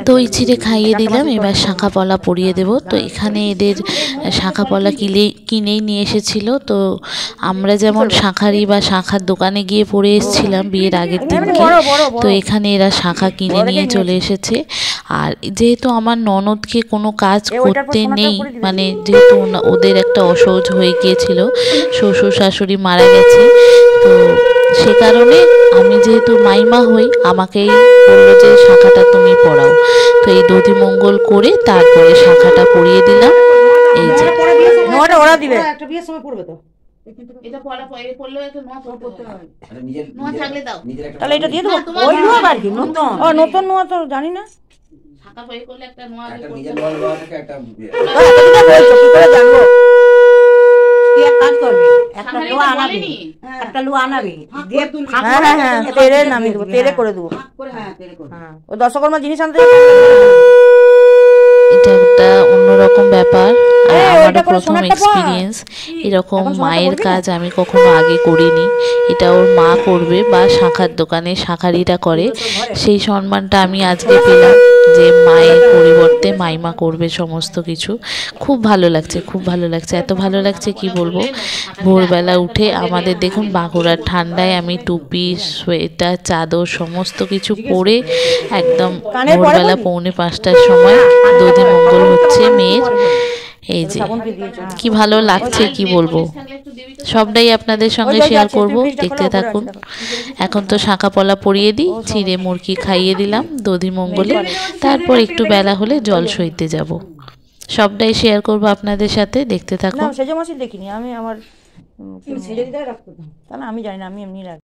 দই চিড়ে খাইয়ে দিলাম, এবার শাঁখা পলা পরিয়ে দেব। তো এখানে এদের শাঁখা পলা কিনেই নিয়ে এসেছিল। তো আমরা যেমন শাঁখারি বা শাঁখার দোকানে গিয়ে পরে এসেছিলাম বিয়ের আগের দিনকে, তো এখানে এরা শাঁখা কিনে নিয়ে চলে এসেছে। আর যেহেতু আমার ননদকে কোনো কাজ করতে নেই, মানে যেহেতু ওদের একটা অসহ্য হয়ে গিয়েছিল, শ্বশুর শাশুড়ি মারা গেছে, তো সে কারণে আমি যেহেতু মাইমা হই, আমাকেই বললো যে শাঁখাটা তুমি পরাও। তো এই দধি মঙ্গল করে তারপরে শাঁখাটা পরিয়ে দিলাম। এই যে ওরা দিবে একটা বিয়ের সময় পড়বে তো, এটা পড়া পরে করলেও একটা নোয়া পড়তে হয়। নোয়া থাকলে দাও, তাহলে এটা দিয়ে দেবো। ওই নোয়া আর কি নতুন, ও নতুন নোয়া তো জানি না। শাঁখা পরে করলে একটা নোয়া একটা নিজের নোয়া থেকে একটা বলছো কি করে জানবো? তুই এক কাজ করবি, একটা লোয়া আনাবি, একটা লোয়া আনাবি দিয়ে হ্যাঁ তেরে নামিয়ে দেবো, তেরে করে দেবো। হ্যাঁ তেরে করে ও দশকর্মা জিনিস আনতে এটা একটা অন্যরকম ব্যাপার, আর আমারও প্রথম এক্সপিরিয়েন্স। এরকম মায়ের কাজ আমি কখনো আগে করিনি। এটা ওর মা করবে বা শাঁখার দোকানে শাঁখারিরা করে, সেই সম্মানটা আমি আজকে পেলাম যে মায়ের পরিবর্তে মাইমা করবে সমস্ত কিছু। খুব ভালো লাগছে, খুব ভালো লাগছে, এত ভালো লাগছে কি বলবো। ভোরবেলা উঠে আমাদের দেখুন বাঁকুড়ার ঠান্ডায় আমি টুপি, সোয়েটার, চাদর সমস্ত কিছু পরে একদম ভোরবেলা 4:45টার সময় দধি মঙ্গল হচ্ছে মেয়ের। এই যে কি ভালো লাগছে কি বলবো, সবটাই আপনাদের সঙ্গে শেয়ার করব, দেখতে থাকুন। এখন তো শাঁখা পলা পরিয়ে দিই, চিড়ে মুরগি খাইয়ে দিলাম দধি মঙ্গলে, তারপর একটু বেলা হলে জল সইতে যাব। সবটাই শেয়ার করব আপনাদের সাথে, দেখতে থাকুন। সেজে মাসি দেখিনি আমি, আমার সেজে দিতে রাখতো, তা না আমি জানি না, আমি এমনি রাখি।